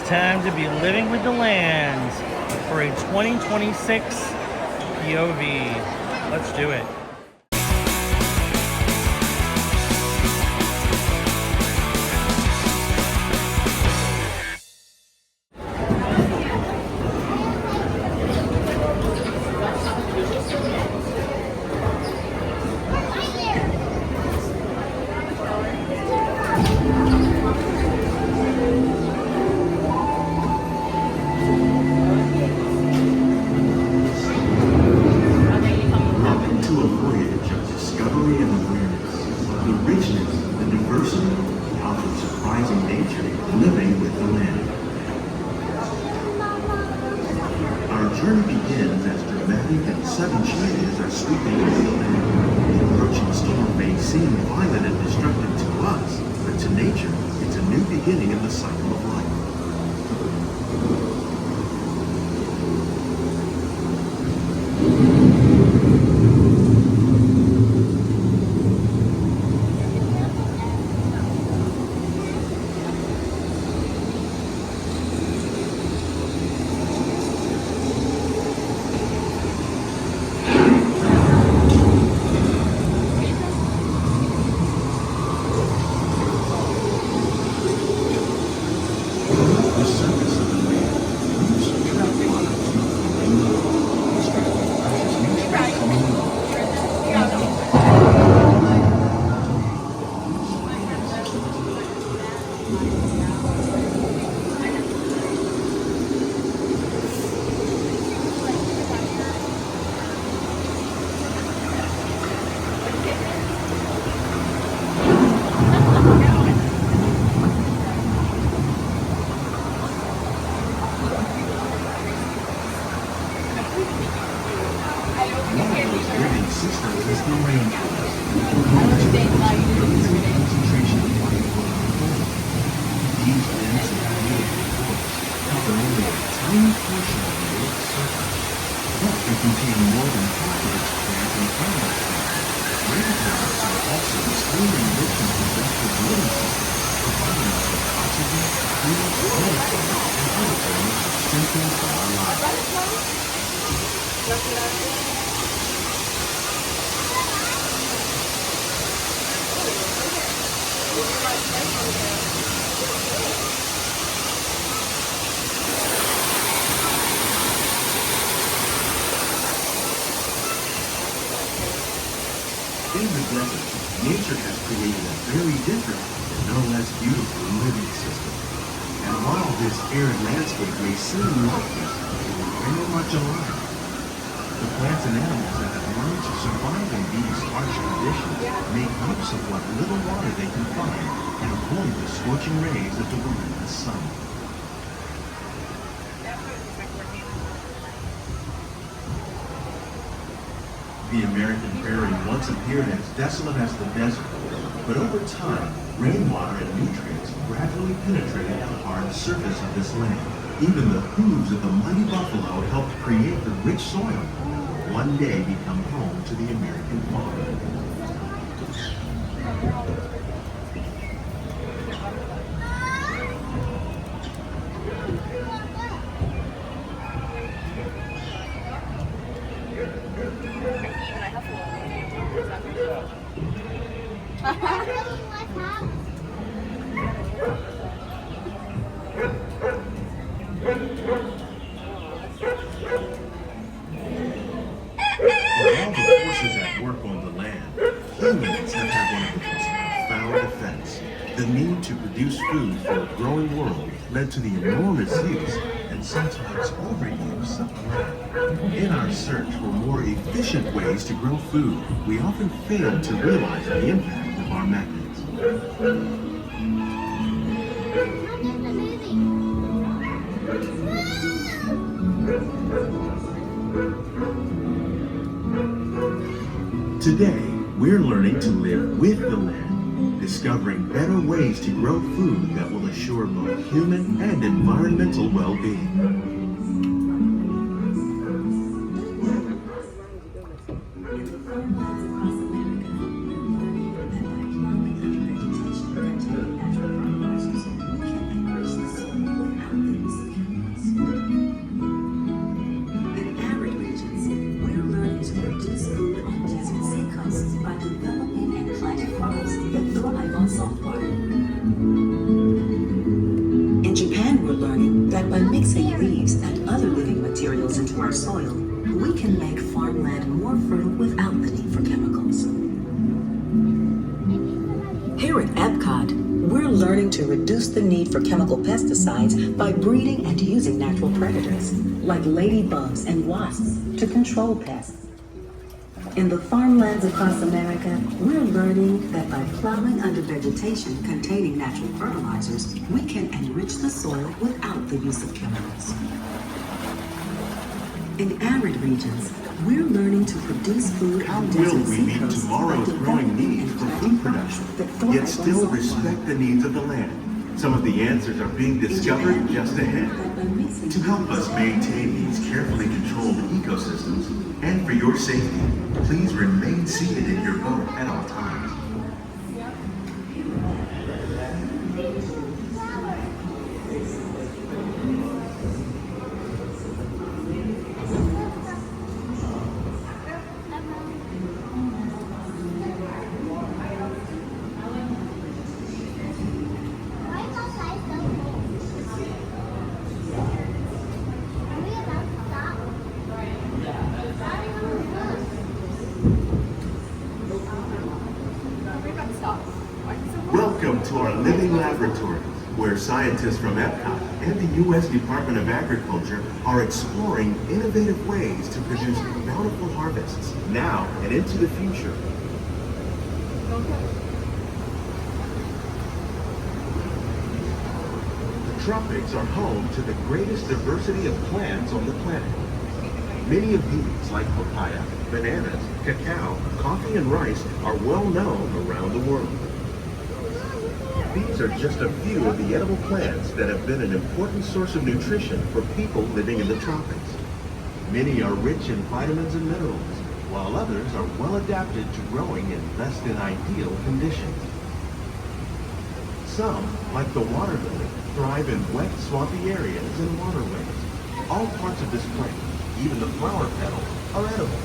time to be living with the land for a 2026 POV. Let's do it. Journey begins as dramatic and sudden changes are sweeping over the land. The approaching storm may seem violent and destructive to us, but to nature, it's a new beginning in the cycle of life. In the desert, nature has created a very different and no less beautiful living system. And while this arid landscape may seem lifeless, it is very much alive. The plants and animals that have learned to survive in these harsh conditions make use of what little water they can find and avoid the scorching rays of the relentless sun. The American prairie once appeared as desolate as the desert, but over time, rainwater and nutrients gradually penetrated the hard surface of this land. Even the hooves of the mighty buffalo helped create the rich soil that will one day become home to the American farm. Humans have had one of the most profound effects. The need to produce food for a growing world led to the enormous use and sometimes overuse of the land. In our search for more efficient ways to grow food, we often fail to realize the impact of our methods. Today, we're learning to live with the land, discovering better ways to grow food that will assure both human and environmental well-being. we're learning that by mixing leaves and other living materials into our soil, we can make farmland more fertile without the need for chemicals. Here at Epcot, we're learning to reduce the need for chemical pesticides by breeding and using natural predators, like ladybugs and wasps, to control pests. In the farmlands across America, we're learning that by plowing under vegetation containing natural fertilizers, we can enrich the soil without the use of chemicals. In arid regions, we're learning to produce food How on will desert we meet seacoasts tomorrow's by growing developing needs and for planting food crops production, that thrive yet on still saltwater. respect the needs of the land? Some of the answers are being discovered just ahead. To help us maintain these carefully controlled ecosystems, and for your safety, please remain seated in your boat at all times. Welcome to our living laboratory, where scientists from Epcot and the U.S. Department of Agriculture are exploring innovative ways to produce bountiful harvests now and into the future. The tropics are home to the greatest diversity of plants on the planet. Many of these, like papaya, bananas, cacao, coffee, and rice, are well known around the world. These are just a few of the edible plants that have been an important source of nutrition for people living in the tropics. Many are rich in vitamins and minerals, while others are well adapted to growing in less than ideal conditions. Some, like the water lily, thrive in wet, swampy areas and waterways. All parts of this plant, even the flower petals, are edible.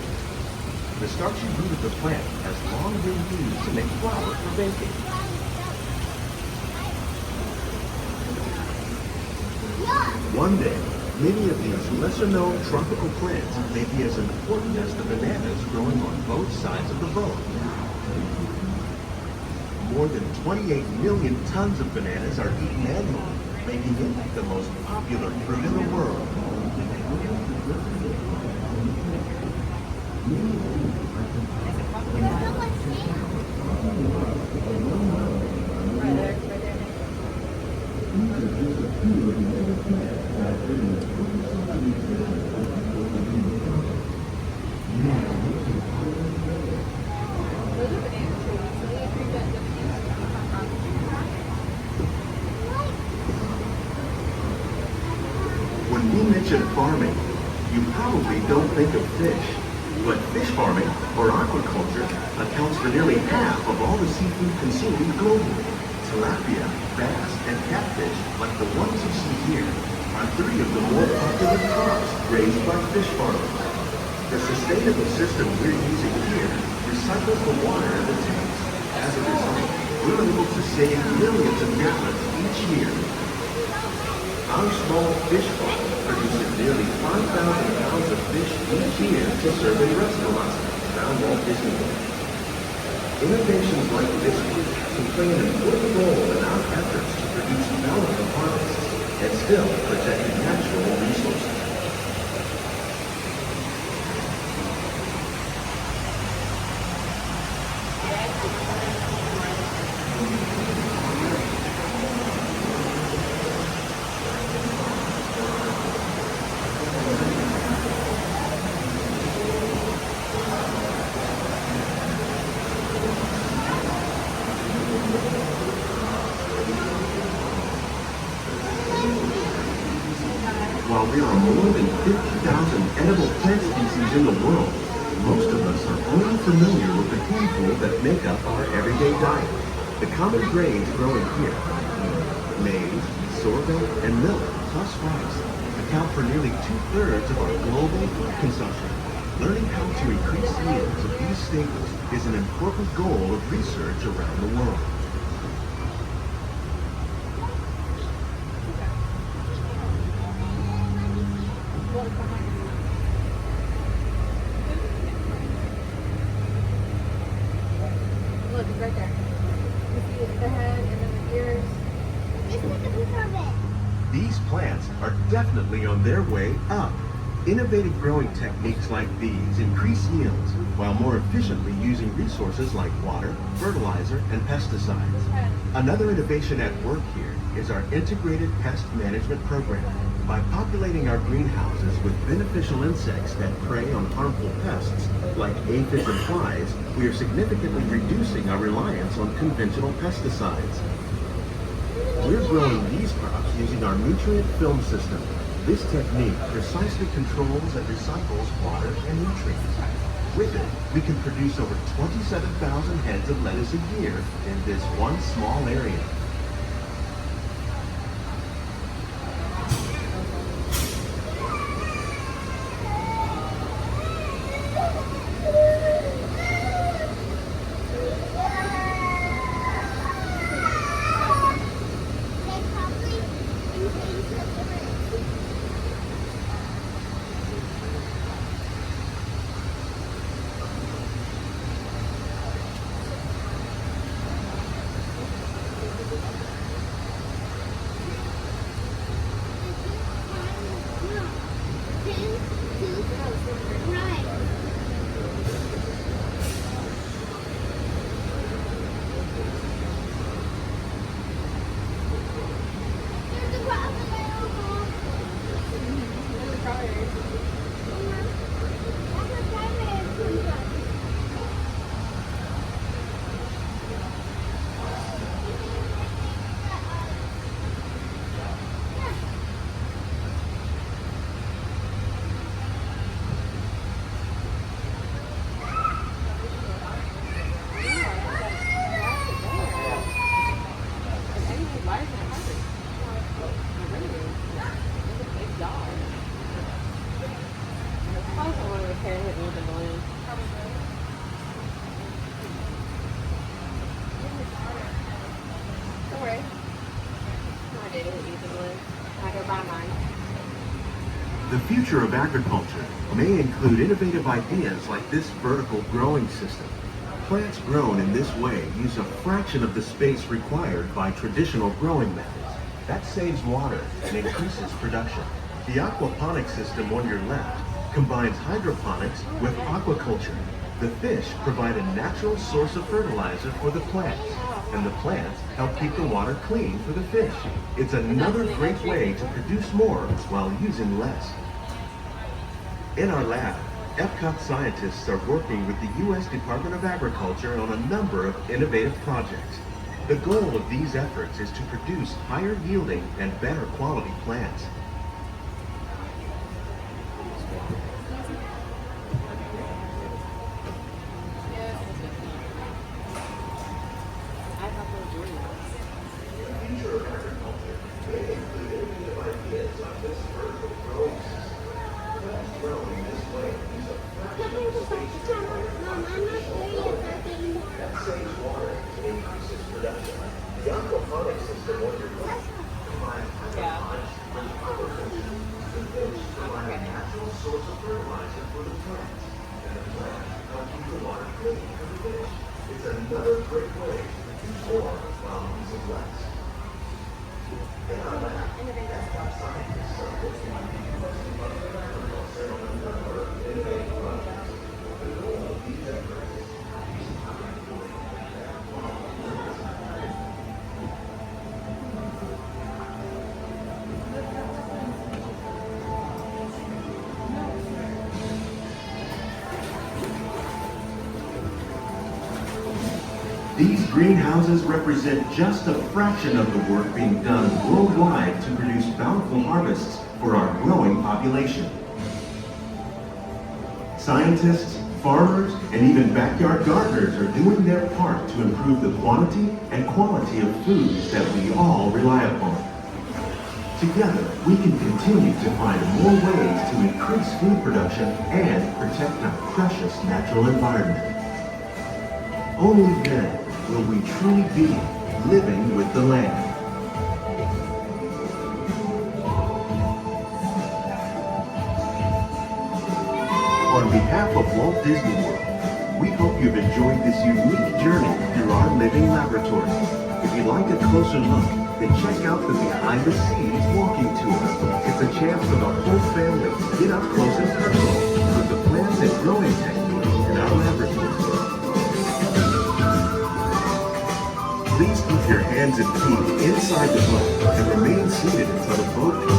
The starchy root of the plant has long been used to make flour for baking. One day, many of these lesser-known tropical plants may be as important as the bananas growing on both sides of the boat. More than 28 million tons of bananas are eaten annually, making it the most popular fruit in the world. When we mention farming, you probably don't think of fish. But fish farming, or aquaculture, accounts for nearly half of all the seafood consumed globally. Tilapia, bass, and catfish, like the ones you see here, are three of the more popular crops raised by fish farmers. The sustainable system we're using here recycles the water in the tanks. As a result, we're able to save millions of gallons each year. Our small fish farm produces nearly 5,000 pounds of fish each year to serve in restaurants around Walt Disney World. Innovations like this can play an important role in our efforts to produce bountiful harvests and still protect natural resources. While there are more than 50,000 edible plant species in the world, most of us are only familiar with the handful that make up our everyday diet. The common grains growing here, maize, sorghum, and millet, plus rice, account for nearly 2/3 of our global food consumption. Learning how to increase yields of these staples is an important goal of research around the world. plants are definitely on their way up. Innovative growing techniques like these increase yields while more efficiently using resources like water, fertilizer, and pesticides. Another innovation at work here is our integrated pest management program. By populating our greenhouses with beneficial insects that prey on harmful pests like aphids and flies, we are significantly reducing our reliance on conventional pesticides. We're growing these crops using our nutrient film system. This technique precisely controls and recycles water and nutrients. With it, we can produce over 27,000 heads of lettuce a year in this one small area. The future of agriculture may include innovative ideas like this vertical growing system. Plants grown in this way use a fraction of the space required by traditional growing methods. That saves water and increases production. The aquaponics system on your left combines hydroponics with aquaculture. The fish provide a natural source of fertilizer for the plants, and the plants help keep the water clean for the fish. It's another great way to produce more while using less. In our lab, Epcot scientists are working with the U.S. Department of Agriculture on a number of innovative projects. The goal of these efforts is to produce higher yielding and better quality plants. These greenhouses represent just a fraction of the work being done worldwide to produce bountiful harvests for our growing population. Scientists, farmers, and even backyard gardeners are doing their part to improve the quantity and quality of foods that we all rely upon. Together, we can continue to find more ways to increase food production and protect our precious natural environment. Only then will we truly be living with the land. On behalf of Walt Disney World, we hope you've enjoyed this unique journey through our living laboratory. If you'd like a closer look, and check out the behind-the-scenes walking tour. It's a chance for the whole family to get up close and personal with the plants and growing techniques in our laboratory. Please keep your hands and feet inside the boat and remain seated until the boat